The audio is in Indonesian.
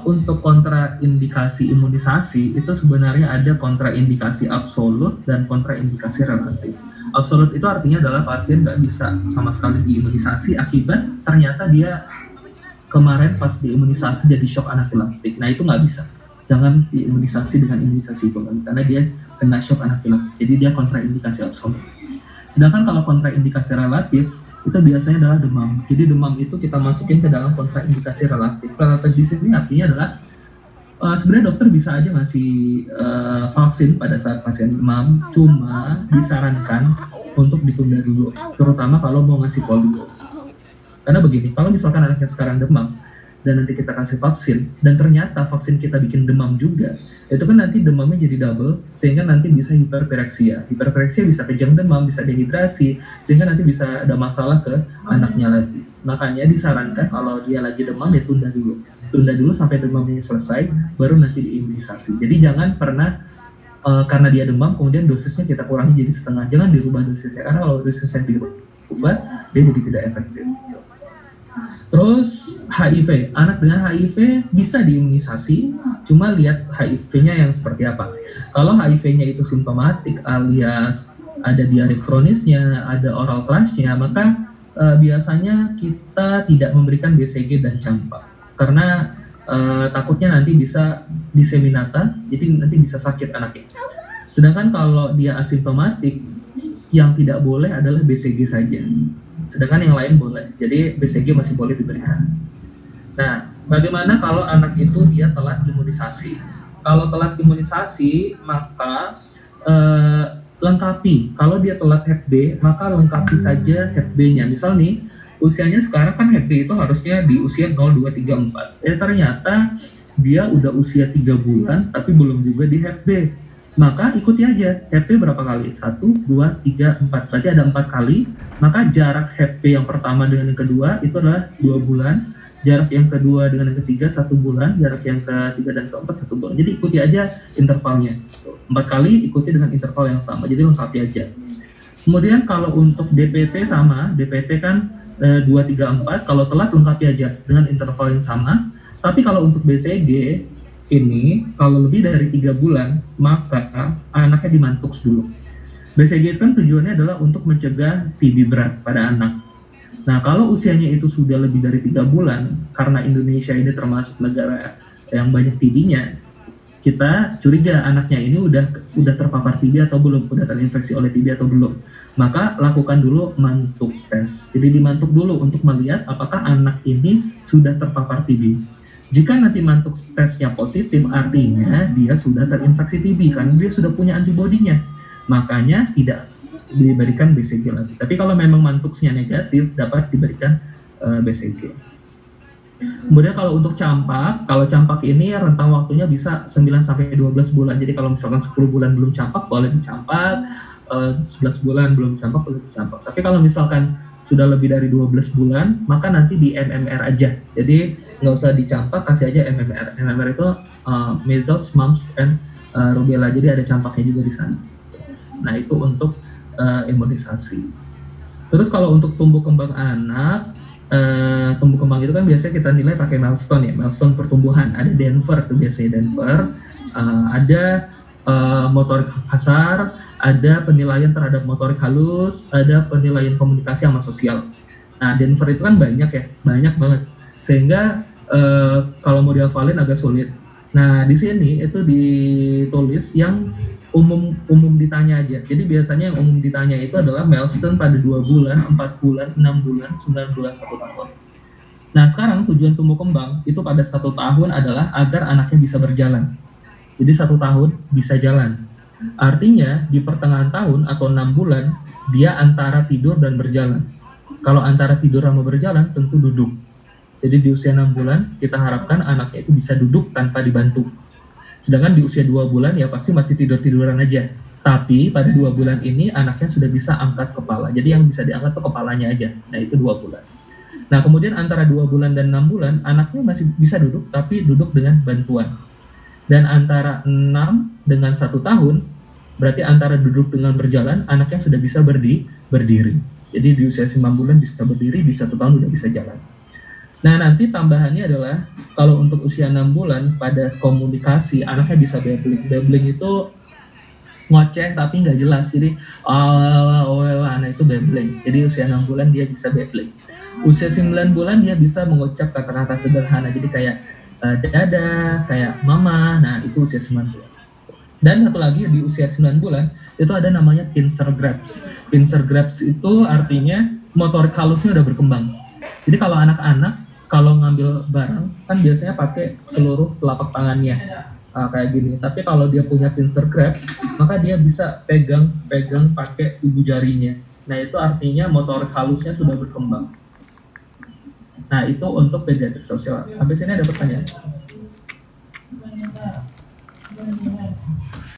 Untuk kontraindikasi imunisasi itu sebenarnya ada kontraindikasi absolut dan kontraindikasi relatif. Absolut itu artinya adalah pasien nggak bisa sama sekali diimunisasi akibat ternyata dia kemarin pas diimunisasi jadi shock anafilaktik. Nah itu nggak bisa. Jangan diimunisasi dengan imunisasi itu karena dia kena shock anafilaktik. Jadi dia kontraindikasi absolut. Sedangkan kalau kontraindikasi relatif itu biasanya adalah demam. Jadi demam itu kita masukin ke dalam kontraindikasi relatif. Relatif di sini artinya adalah sebenarnya dokter bisa aja ngasih vaksin pada saat pasien demam, cuma disarankan untuk ditunda dulu, terutama kalau mau ngasih polio. Karena begini, kalau misalkan anaknya sekarang demam dan nanti kita kasih vaksin dan ternyata vaksin kita bikin demam juga, itu kan nanti demamnya jadi double sehingga nanti bisa hiperpireksia. Hiperpireksia bisa kejang demam, bisa dehidrasi sehingga nanti bisa ada masalah ke anaknya lagi. Makanya disarankan kalau dia lagi demam ya tunda dulu sampai demamnya selesai baru nanti diimunisasi. Jadi jangan pernah karena dia demam kemudian dosisnya kita kurangi jadi setengah. Jangan dirubah dosisnya karena kalau dosisnya dirubah dia jadi tidak efektif. Terus HIV, anak dengan HIV bisa diimunisasi, cuma lihat HIV-nya yang seperti apa. Kalau HIV-nya itu simptomatik alias ada diare kronisnya, ada oral thrush-nya, maka biasanya kita tidak memberikan BCG dan campak. Karena takutnya nanti bisa diseminata, jadi nanti bisa sakit anaknya. Sedangkan kalau dia asimptomatik, yang tidak boleh adalah BCG saja. Sedangkan yang lain boleh. Jadi BCG masih boleh diberikan. Nah, bagaimana kalau anak itu dia telat imunisasi? Kalau telat imunisasi, maka lengkapi. Kalau dia telat Hep B, maka lengkapi saja Hep B-nya. Misal nih, usianya sekarang kan Hep B itu harusnya di usia 0, 2, 3, 4. Ternyata dia udah usia 3 bulan, tapi belum juga di Hep B. Maka ikuti aja Hep B berapa kali? 1, 2, 3, 4. Berarti ada 4 kali. Maka jarak Hep B yang pertama dengan yang kedua itu adalah 2 bulan. Jarak yang kedua dengan yang ketiga 1 bulan. Jarak yang ketiga dan keempat 1 bulan. Jadi ikuti aja intervalnya. 4 kali ikuti dengan interval yang sama. Jadi lengkapi aja. Kemudian kalau untuk DPT sama. DPT kan 2, 3, 4. Kalau telat lengkapi aja dengan interval yang sama. Tapi kalau untuk BCG ini kalau lebih dari 3 bulan maka anaknya dimantuk dulu. BCG kan tujuannya adalah untuk mencegah TB berat pada anak. Nah kalau usianya itu sudah lebih dari 3 bulan, karena Indonesia ini termasuk negara yang banyak TB-nya, kita curiga anaknya ini udah terpapar TB atau belum, udah terinfeksi oleh TB atau belum. Maka lakukan dulu mantuk tes. Jadi dimantuk dulu untuk melihat apakah anak ini sudah terpapar TB. Jika nanti mantuk tesnya positif, artinya dia sudah terinfeksi TB, karena dia sudah punya antibodinya. Makanya tidak diberikan BCG lagi. Tapi kalau memang mantuknya negatif, dapat diberikan BCG. Kemudian kalau untuk campak, kalau campak ini rentang waktunya bisa 9-12 bulan. Jadi kalau misalkan 10 bulan belum campak, boleh dicampak. 11 bulan belum campak, boleh dicampak. Tapi kalau misalkan sudah lebih dari 12 bulan, maka nanti di MMR aja. Jadi nggak usah dicampak, kasih aja MMR. MMR itu measles, mumps, and rubella. Jadi ada campaknya juga di sana. Nah itu untuk imunisasi. Terus kalau untuk tumbuh kembang anak, tumbuh kembang itu kan biasanya kita nilai pakai milestone ya, milestone pertumbuhan. Ada Denver tuh biasanya Denver, ada motorik kasar, ada penilaian terhadap motorik halus, ada penilaian komunikasi sama sosial. Nah Denver itu kan banyak ya, banyak banget. Sehingga kalau mau dihafalin agak sulit. Nah di sini itu ditulis yang umum ditanya aja. Jadi biasanya yang umum ditanya itu adalah milestone pada 2 bulan, 4 bulan, 6 bulan, 9 bulan, 1 tahun. Nah sekarang tujuan tumbuh kembang itu pada 1 tahun adalah agar anaknya bisa berjalan. Jadi 1 tahun bisa jalan. Artinya di pertengahan tahun atau 6 bulan dia antara tidur dan berjalan. Kalau antara tidur sama berjalan tentu duduk. Jadi di usia 6 bulan kita harapkan anaknya itu bisa duduk tanpa dibantu. Sedangkan di usia 2 bulan ya pasti masih tidur-tiduran aja. Tapi pada 2 bulan ini anaknya sudah bisa angkat kepala. Jadi yang bisa diangkat tuh kepalanya aja. Nah itu 2 bulan. Nah kemudian antara 2 bulan dan 6 bulan anaknya masih bisa duduk tapi duduk dengan bantuan. Dan antara 6 dengan 1 tahun berarti antara duduk dengan berjalan anaknya sudah bisa berdiri. Jadi di usia 9 bulan bisa berdiri, di 1 tahun udah bisa jalan. Nah, nanti tambahannya adalah kalau untuk usia 6 bulan pada komunikasi anaknya bisa babbling. Babbling itu ngoceh tapi nggak jelas. Jadi anak itu babbling. Jadi usia 6 bulan dia bisa babbling. Usia 9 bulan dia bisa mengucap kata-kata sederhana. Jadi kayak dada, kayak mama. Nah, itu usia 9 bulan. Dan satu lagi di usia 9 bulan itu ada namanya pincer grasp. Pincer grasp itu artinya motorik halusnya udah berkembang. Jadi kalau anak-anak kalau ngambil barang kan biasanya pakai seluruh telapak tangannya kayak gini. Tapi kalau dia punya pincer grasp, maka dia bisa pegang pakai ibu jarinya. Nah itu artinya motorik halusnya sudah berkembang. Nah itu untuk pediatrik sosial. Habis ini ada pertanyaan.